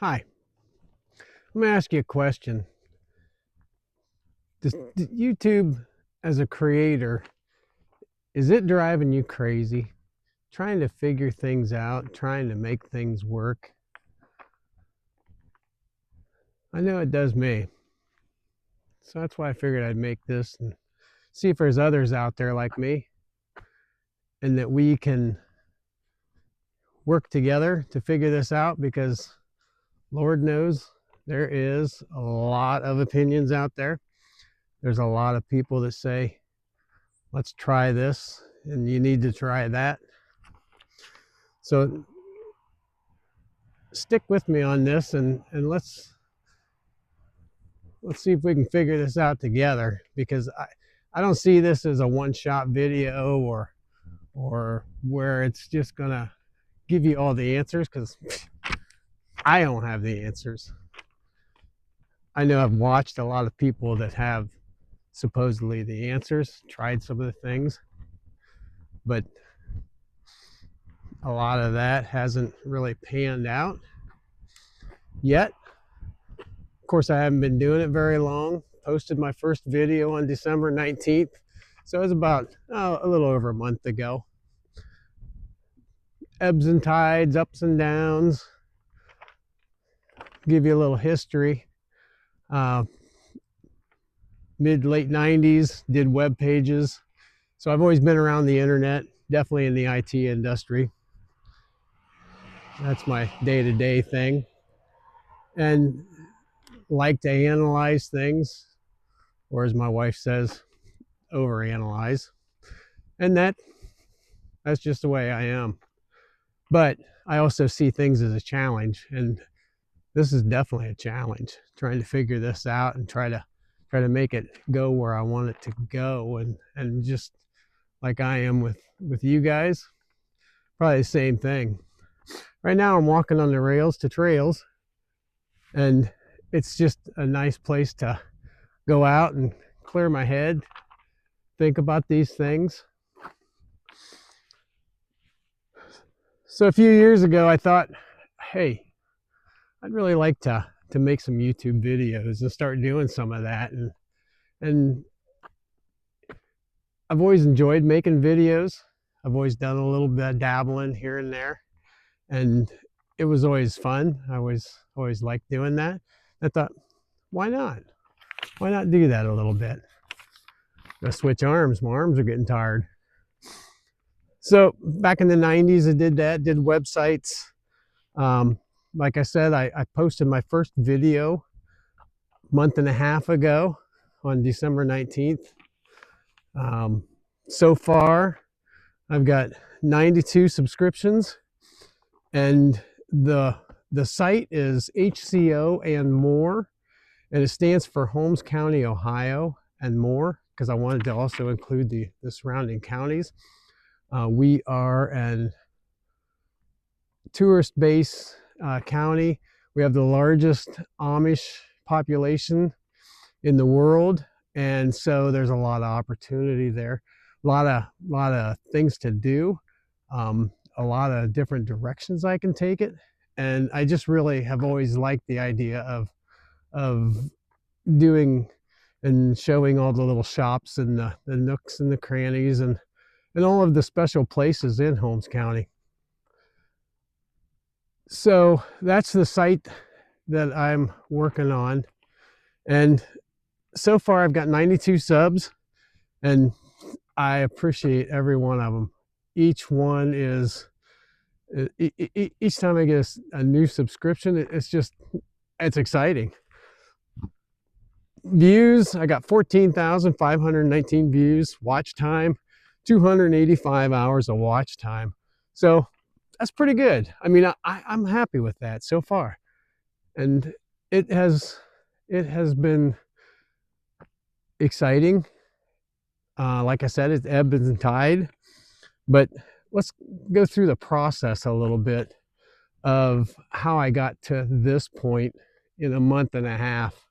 Hi, I'm gonna ask you a question. Does YouTube as a creator, is it driving you crazy? Trying to figure things out, trying to make things work? I know it does me. So that's why I figured I'd make this and see if there's others out there like me and that we can work together to figure this out because Lord knows there is a lot of opinions out there. There's a lot of people that say, let's try this and you need to try that. So stick with me on this and let's see if we can figure this out together because I don't see this as a one-shot video or where it's just gonna give you all the answers because I don't have the answers. I know I've watched a lot of people that have supposedly the answers, tried some of the things, but a lot of that hasn't really panned out yet. Of course, I haven't been doing it very long. Posted my first video on December 19th. So it was about a little over a month ago. Ebbs and tides, ups and downs. Give you a little history. Late 90s, did web pages. So I've always been around the internet, definitely in the IT industry. That's my day-to-day thing. And like to analyze things, or as my wife says, overanalyze. And that's just the way I am. But I also see things as a challenge, and this is definitely a challenge, trying to figure this out and try to make it go where I want it to go, and just like I am with you guys, probably the same thing. Right now I'm walking on the rails to trails, and it's just a nice place to go out and clear my head, think about these things. So a few years ago I thought, hey, I'd really like to make some YouTube videos and start doing some of that, and I've always enjoyed making videos. I've always done a little bit of dabbling here and there, and it was always fun. I always liked doing that. I thought, why not? Why not do that a little bit? Go switch arms. My arms are getting tired. So back in the 90s, I did that, did websites. Like I said, I posted my first video a month and a half ago on December 19th. So far, I've got 92 subscriptions, and the site is HCO and more, and it stands for Holmes County, Ohio, and more, because I wanted to also include the surrounding counties. We are an tourist-based county. We have the largest Amish population in the world, and so there's a lot of opportunity there, a lot of things to do, a lot of different directions I can take it, and I just really have always liked the idea of doing and showing all the little shops and the nooks and the crannies and all of the special places in Holmes County. So that's the site that I'm working on, and so far I've got 92 subs, and I appreciate every one of them. Each one is, each time I get a new subscription, it's exciting. Views, I got 14,519 views. Watch time, 285 hours of watch time. So that's pretty good. I mean, I'm happy with that so far. And it has been exciting. Like I said, it's ebb and tide. But let's go through the process a little bit of how I got to this point in a month and a half.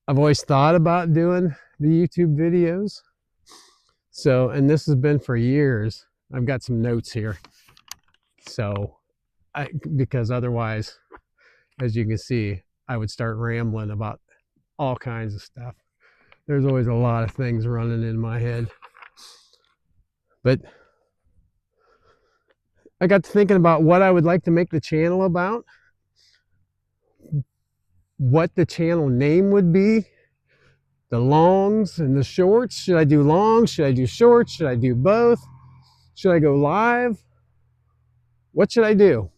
I've always thought about doing the YouTube videos. So, and this has been for years. I've got some notes here. So because otherwise, as you can see, I would start rambling about all kinds of stuff. There's always a lot of things running in my head. But I got to thinking about what I would like to make the channel about, what the channel name would be, the longs and the shorts. Should I do longs? Should I do shorts? Should I do both? Should I go live? What should I do?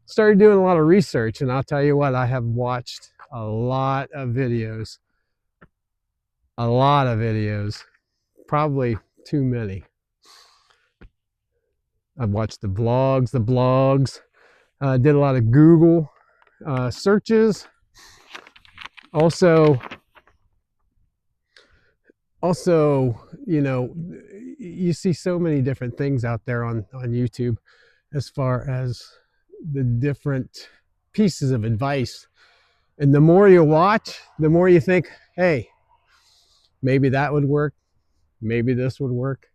Started doing a lot of research, and I'll tell you what, I have watched a lot of videos. A lot of videos. Probably too many. I've watched the blogs, did a lot of Google searches. Also, you know, you see so many different things out there on YouTube as far as the different pieces of advice. And the more you watch, the more you think, hey, maybe that would work. Maybe this would work.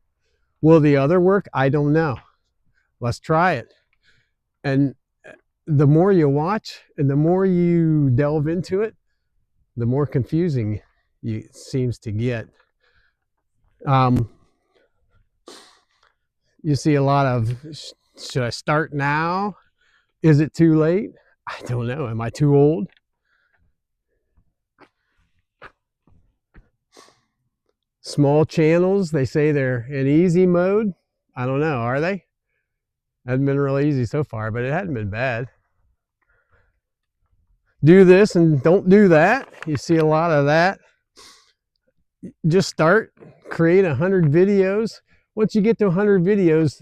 Will the other work? I don't know. Let's try it. And the more you watch and the more you delve into it, the more confusing it seems to get. You see a lot of, should I start now? Is it too late? I don't know. Am I too old? Small channels, they say they're in easy mode. I don't know, are they? Hasn't been really easy so far, but it hadn't been bad. Do this and don't do that. You see a lot of that. Just start, create 100 videos. Once you get to 100 videos,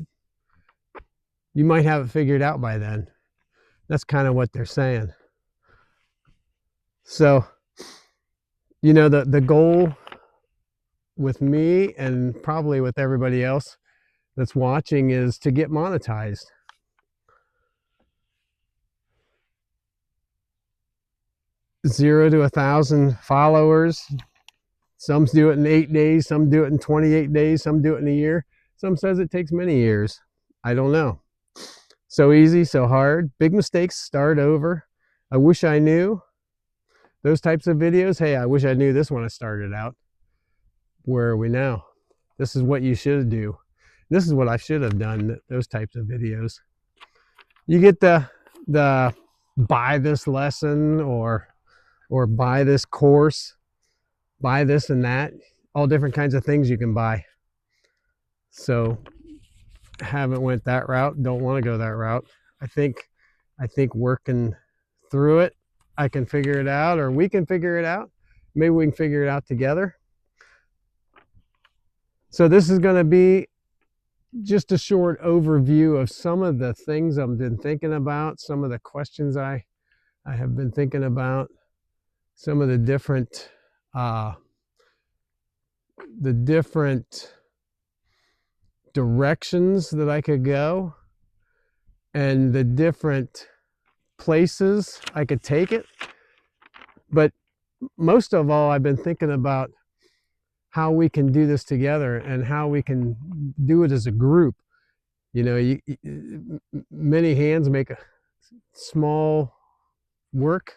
you might have it figured out by then. That's kind of what they're saying. So, you know, the goal with me and probably with everybody else that's watching is to get monetized. Zero to 1,000 followers. Some do it in 8 days, some do it in 28 days, some do it in a year. Some says it takes many years. I don't know. So easy, so hard. Big mistakes, start over. I wish I knew. Those types of videos, hey, I wish I knew this when I started out. Where are we now? This is what you should do. This is what I should have done, those types of videos. You get the buy this lesson or buy this course, buy this and that, all different kinds of things you can buy. So haven't went that route, don't want to go that route. I think working through it, I can figure it out, or we can figure it out. Maybe we can figure it out together. So this is going to be just a short overview of some of the things I've been thinking about, some of the questions I have been thinking about, some of the different directions that I could go, and the different places I could take it. But most of all, I've been thinking about how we can do this together and how we can do it as a group. You know, many hands make a small work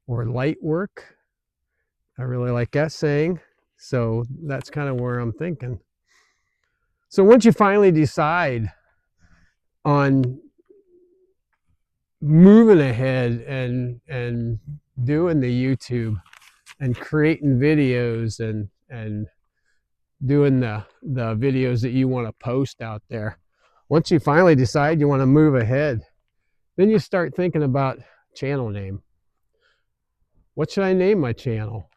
or light work. I really like that saying. So that's kind of where I'm thinking. So once you finally decide on moving ahead and doing the YouTube and creating videos and doing the videos that you want to post out there, once you finally decide you want to move ahead, then you start thinking about channel name. What should I name my channel?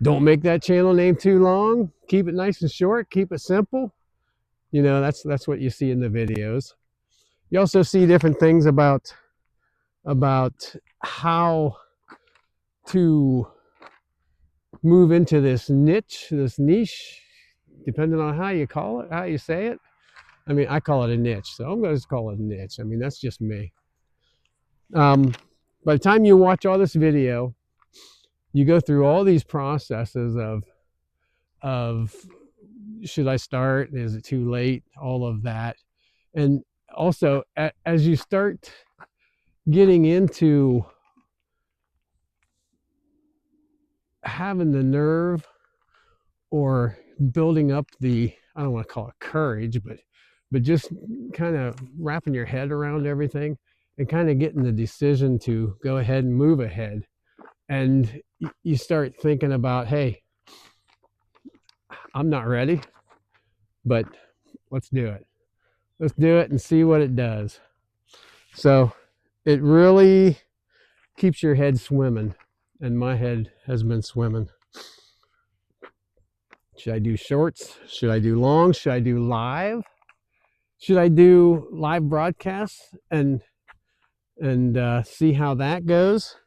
Don't make that channel name too long. Keep it nice and short. Keep it simple. You know, that's what you see in the videos. You also see different things about how to move into this niche, depending on how you call it, how you say it. I mean, I call it a niche, so I'm going to just call it a niche. I mean, that's just me. By the time you watch all this video, you go through all these processes of should I start? Is it too late? All of that. And also, as you start getting into having the nerve or building up the, I don't want to call it courage, but just kind of wrapping your head around everything and kind of getting the decision to go ahead and move ahead. And you start thinking about, hey, I'm not ready, but let's do it. Let's do it and see what it does. So it really keeps your head swimming, and my head has been swimming. Should I do shorts? Should I do long? Should I do live? Should I do live broadcasts and see how that goes?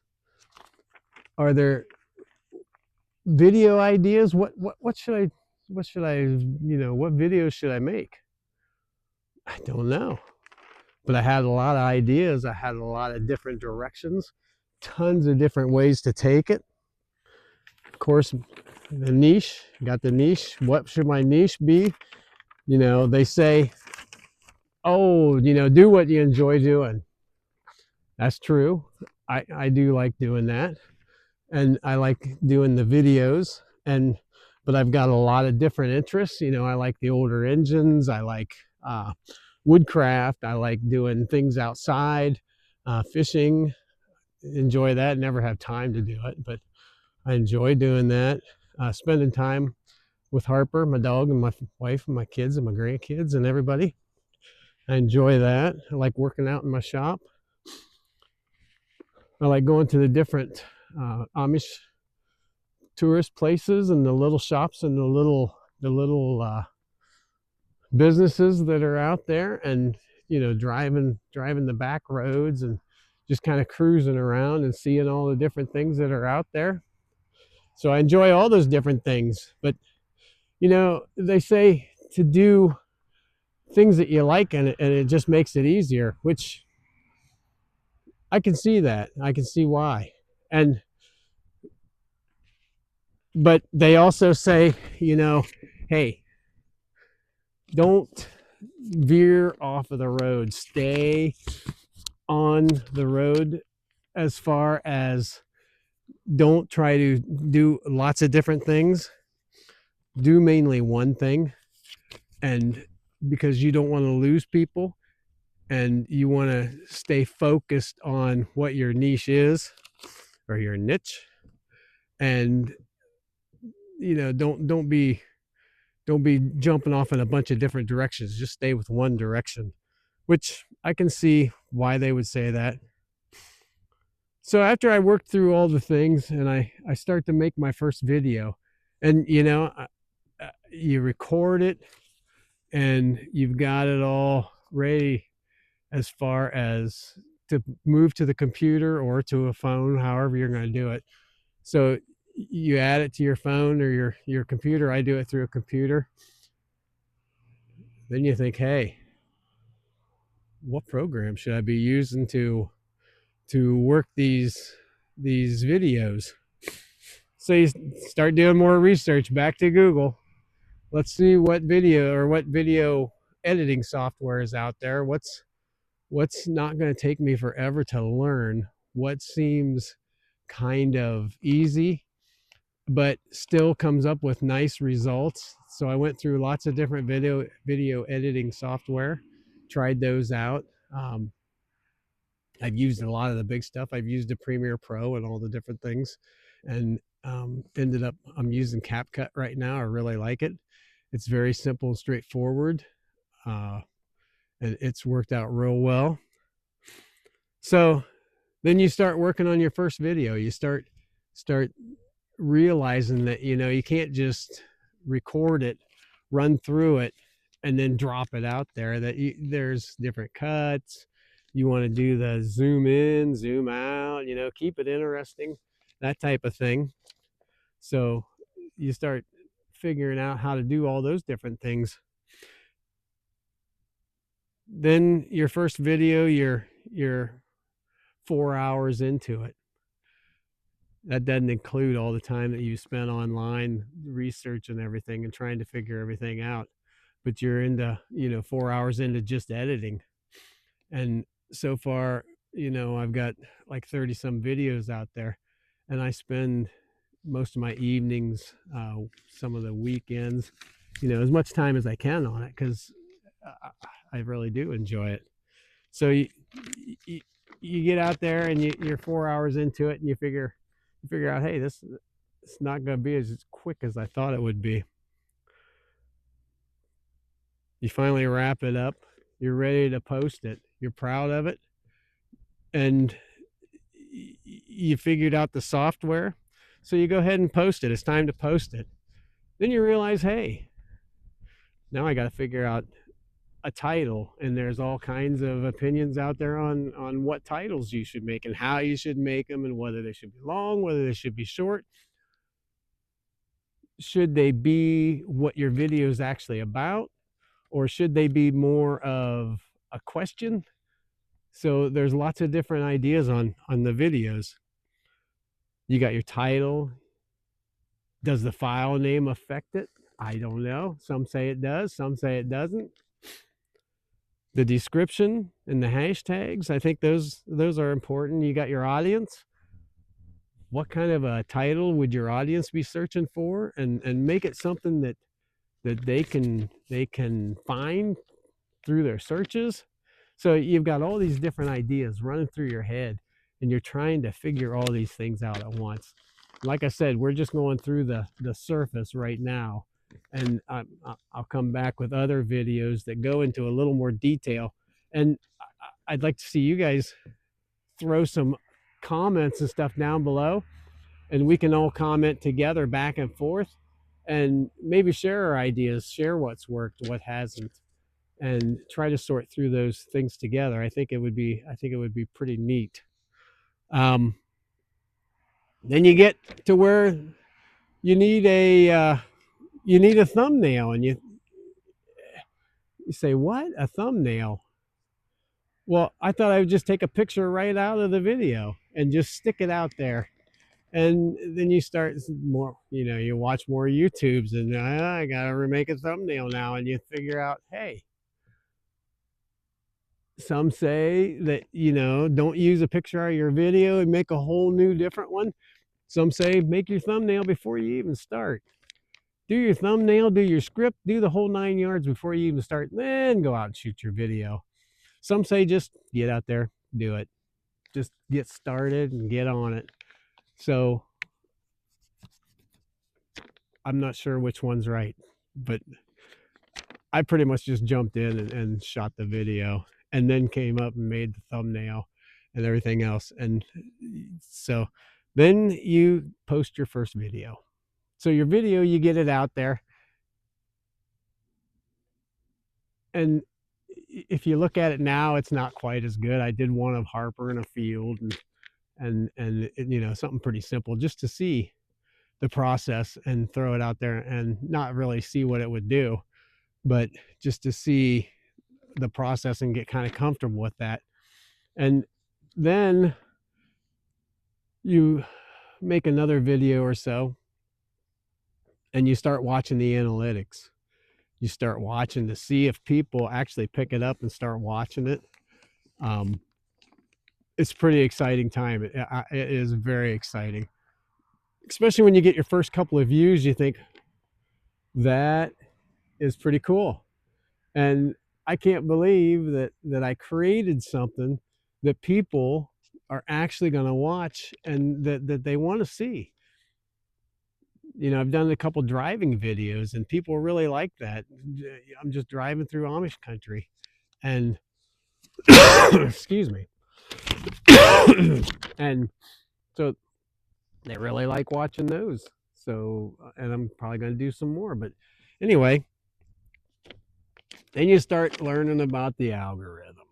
Are there video ideas? What should I what videos should I make? I don't know. But I had a lot of ideas. I had a lot of different directions, tons of different ways to take it. Of course, the niche, got the niche. What should my niche be? They say, oh, do what you enjoy doing. That's true. I do like doing that. And I like doing the videos, but I've got a lot of different interests. I like the older engines. I like woodcraft. I like doing things outside, fishing. Enjoy that. Never have time to do it, but I enjoy doing that. Spending time with Harper, my dog, and my wife, and my kids, and my grandkids, and everybody. I enjoy that. I like working out in my shop. I like going to the different Amish tourist places and the little shops and the little businesses that are out there, and driving the back roads and just kind of cruising around and seeing all the different things that are out there. So I enjoy all those different things. But they say to do things that you like, and it just makes it easier, which I can see that. I can see why. But they also say, hey, don't veer off of the road. Stay on the road as far as, don't try to do lots of different things. Do mainly one thing, and because you don't want to lose people, and you want to stay focused on what your niche is, or your niche, and don't be jumping off in a bunch of different directions. Just stay with one direction, which I can see why they would say that. So after I worked through all the things, and I start to make my first video, and you record it, and you've got it all ready as far as to move to the computer or to a phone, however you're going to do it. So you add it to your phone or your computer. I do it through a computer. Then you think, hey, what program should I be using to work these videos? So you start doing more research. Back to Google. Let's see what video editing software is out there. What's not going to take me forever to learn? What seems kind of easy but still comes up with nice results? So I went through lots of different video editing software, tried those out. I've used a lot of the big stuff. I've used the Premiere Pro and all the different things, and ended up, I'm using CapCut right now. I really like it. It's very simple and straightforward, and it's worked out real well. So then you start working on your first video. You start realizing that you can't just record it, run through it, and then drop it out there. That there's different cuts. You want to do the zoom in, zoom out, keep it interesting, that type of thing. So you start figuring out how to do all those different things. Then your first video, you're 4 hours into it. That doesn't include all the time that you spent online researching everything and trying to figure everything out. But you're into, 4 hours into just editing. And so far, I've got like 30 some videos out there, and I spend most of my evenings, some of the weekends, as much time as I can on it, because I really do enjoy it. So you get out there and you're 4 hours into it, and you figure out, hey, this it's not going to be as quick as I thought it would be. You finally wrap it up. You're ready to post it. You're proud of it, and you figured out the software, so you go ahead and post it. It's time to post it. Then you realize, hey, now I got to figure out a title, and there's all kinds of opinions out there on what titles you should make and how you should make them, and whether they should be long, whether they should be short. Should they be what your video is actually about, or should they be more of a question? So there's lots of different ideas on the videos. You got your title. Does the file name affect it? I don't know. Some say it does, some say it doesn't. The description and the hashtags, I think those are important. You got your audience. What kind of a title would your audience be searching for? And make it something that they can find through their searches. So you've got all these different ideas running through your head, and you're trying to figure all these things out at once. Like I said, we're just going through the surface right now, and I'll come back with other videos that go into a little more detail. And I'd like to see you guys throw some comments and stuff down below, and we can all comment together back and forth, and maybe share our ideas, share what's worked, what hasn't, and try to sort through those things together. I think it would be pretty neat. Then you get to where you need a thumbnail, and you say, what? A thumbnail? Well, I thought I would just take a picture right out of the video and just stick it out there. And then you start more, you watch more YouTubes, and I gotta remake a thumbnail now, and you figure out, hey, some say that, don't use a picture of your video and make a whole new different one. Some say make your thumbnail before you even start. Do your thumbnail, do your script, do the whole 9 yards before you even start, then go out and shoot your video. Some say just get out there, do it. Just get started and get on it. So I'm not sure which one's right, but I pretty much just jumped in and shot the video, and then came up and made the thumbnail and everything else. And so then you post your first video. So your video, you get it out there, and if you look at it now, it's not quite as good. I did one of Harper in a field, and something pretty simple, just to see the process and throw it out there, and not really see what it would do, but just to see the process and get kind of comfortable with that. And then you make another video or so, and you start watching the analytics. You start watching to see if people actually pick it up and start watching it. It's pretty exciting time. It is very exciting, especially when you get your first couple of views. You think, that is pretty cool, and I can't believe that I created something that people are actually going to watch, and that they want to see. I've done a couple driving videos, and people really like that. I'm just driving through Amish country, and excuse me, and so they really like watching those. So, and I'm probably going to do some more. But anyway, then you start learning about the algorithm,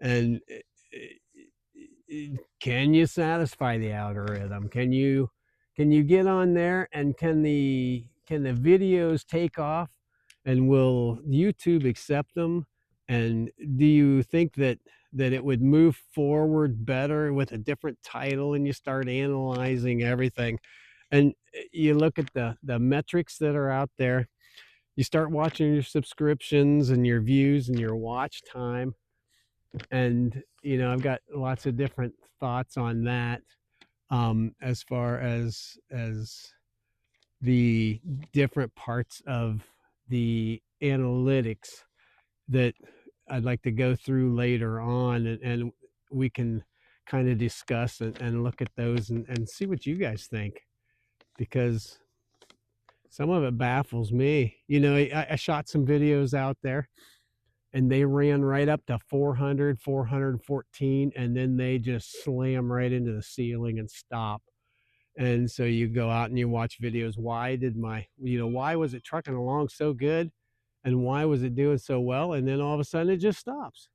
and can you satisfy the algorithm? Can you get on there, and can the videos take off, and will YouTube accept them? And do you think that that it would move forward better with a different title, and you start analyzing everything. And you look at the metrics that are out there. You start watching your subscriptions and your views and your watch time. And, I've got lots of different thoughts on that, as far as the different parts of the analytics that I'd like to go through later on, and we can kind of discuss and look at those and see what you guys think, because some of it baffles me. I shot some videos out there and they ran right up to 400, 414, and then they just slam right into the ceiling and stop. And so you go out and you watch videos. Why was it trucking along so good? And why was it doing so well? And then all of a sudden it just stops.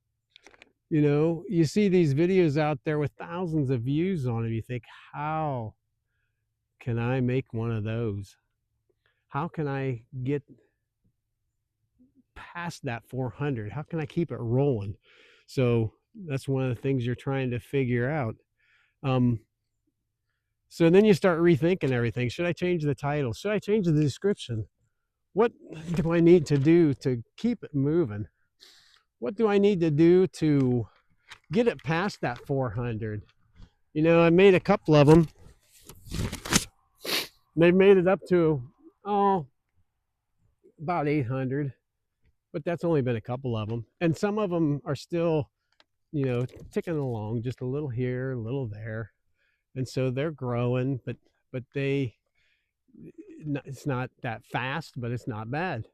You see these videos out there with thousands of views on them. You think, how can I make one of those? How can I get past that 400? How can I keep it rolling? So that's one of the things you're trying to figure out. So then you start rethinking everything. Should I change the title? Should I change the description? What do I need to do to keep it moving? What do I need to do to get it past that 400? I made a couple of them. They've made it up to, about 800, but that's only been a couple of them. And some of them are still, ticking along, just a little here, a little there. And so they're growing, but it's not that fast, but it's not bad.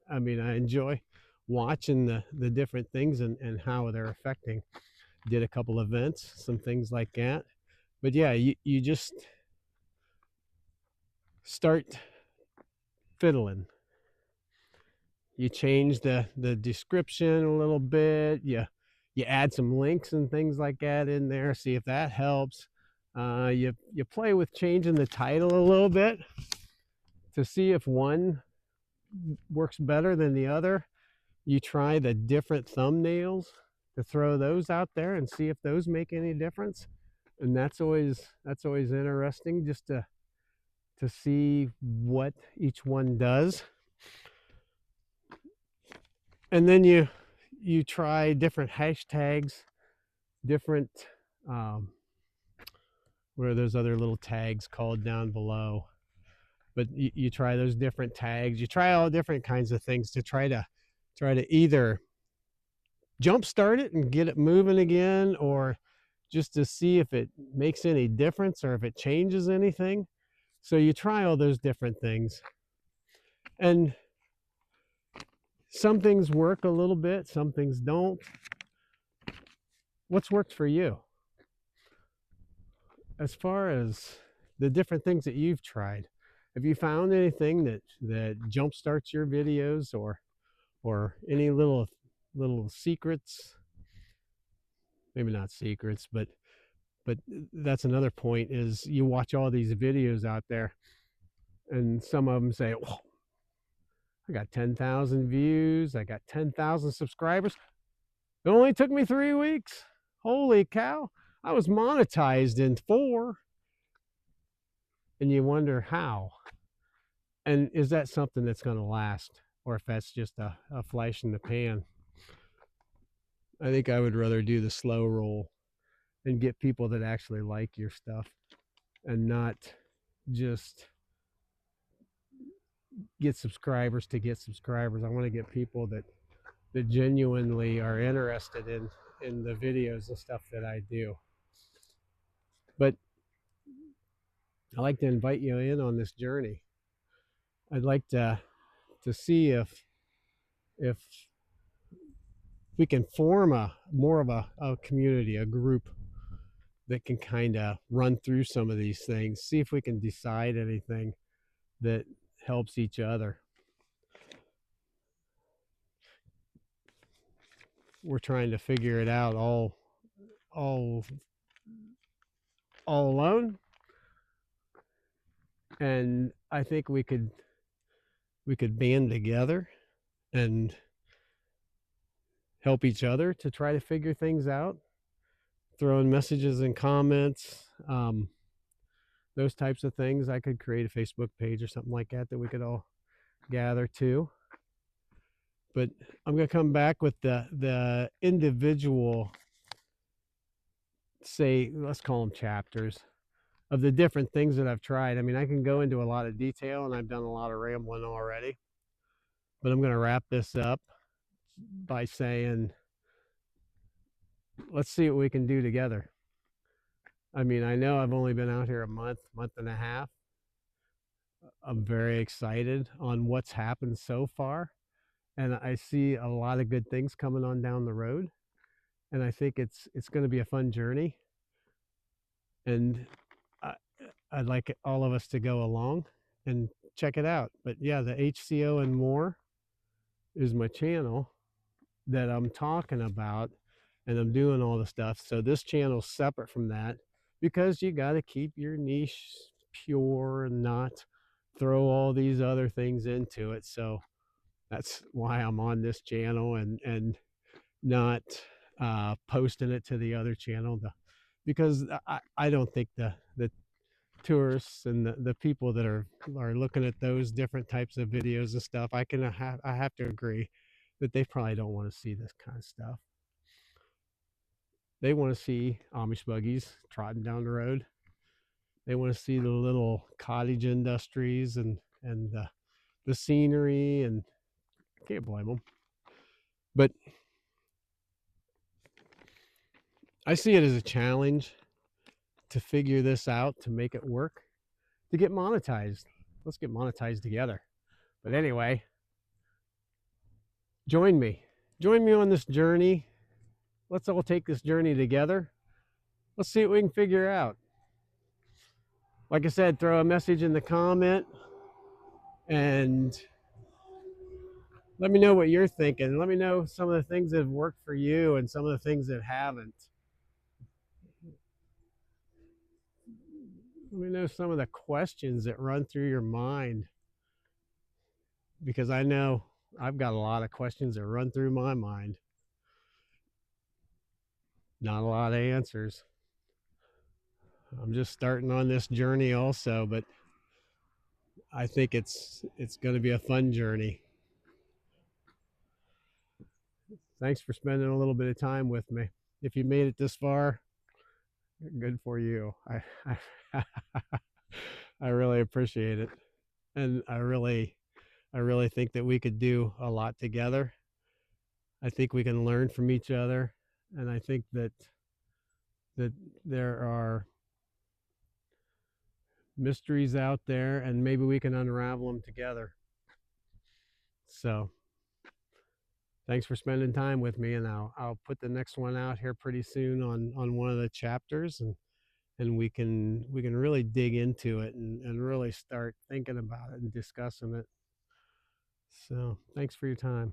I mean, I enjoy watching the different things and how they're affecting. Did a couple events, some things like that. But yeah, you just start fiddling. You change the description a little bit. You add some links and things like that in there, see if that helps. You play with changing the title a little bit to see if one works better than the other. You try the different thumbnails to throw those out there and see if those make any difference. And that's always interesting, just to see what each one does. And then you try different hashtags, different what are those other little tags called down below? But you try those different tags. You try all different kinds of things to try to either jumpstart it and get it moving again, or just to see if it makes any difference or if it changes anything. So you try all those different things, and some things work a little bit, some things don't. What's worked for you as far as the different things that you've tried? Have you found anything that jumpstarts your videos, or any little secrets? Maybe not secrets, but that's another point, is you watch all these videos out there and some of them say, oh, I got 10,000 views, I got 10,000 subscribers. It only took me 3 weeks. Holy cow, I was monetized in 4. And you wonder how. And is that something that's going to last, or if that's just a flash in the pan? I think I would rather do the slow roll and get people that actually like your stuff, and not just get subscribers to get subscribers. I want to get people that genuinely are interested in the videos and stuff that I do. But I like to invite you in on this journey. I'd like to see if we can form more of a community, a group that can kind of run through some of these things, see if we can decide anything that helps each other. We're trying to figure it out all alone, and I think we could band together and help each other to try to figure things out, throwing messages and comments, those types of things. I could create a Facebook page or something like that that we could all gather to. But I'm going to come back with the individual, say, let's call them chapters, of the different things that I've tried. I mean, I can go into a lot of detail, and I've done a lot of rambling already, but I'm going to wrap this up by saying, let's see what we can do together. I mean, I know I've only been out here a month and a half. I'm very excited on what's happened so far, and I see a lot of good things coming on down the road, and I think it's going to be a fun journey, and I'd like all of us to go along and check it out. But yeah, the HCO and More is my channel that I'm talking about, and I'm doing all the stuff. So this channel's separate from that, because you got to keep your niche pure and not throw all these other things into it. So that's why I'm on this channel and not posting it to the other channel, because I don't think the tourists and the people that are looking at those different types of videos and stuff, I have to agree that they probably don't want to see this kind of stuff. They want to see Amish buggies trotting down the road. They want to see the little cottage industries and the scenery, and I can't blame them. But I see it as a challenge to figure this out, to make it work, to get monetized. Let's get monetized together. But anyway, join me on this journey. Let's all take this journey together. Let's see what we can figure out. Like I said, throw a message in the comment and let me know what you're thinking. Let me know some of the things that have worked for you and some of the things that haven't. Let me know some of the questions that run through your mind, because I know I've got a lot of questions that run through my mind. Not a lot of answers. I'm just starting on this journey also, but I think it's going to be a fun journey. Thanks for spending a little bit of time with me. If you made it this far, good for you. I really appreciate it, and I really think that we could do a lot together. I think we can learn from each other, and I think that there are mysteries out there, and maybe we can unravel them together. So thanks for spending time with me, and I'll put the next one out here pretty soon on one of the chapters, and we can really dig into it and really start thinking about it and discussing it. So thanks for your time.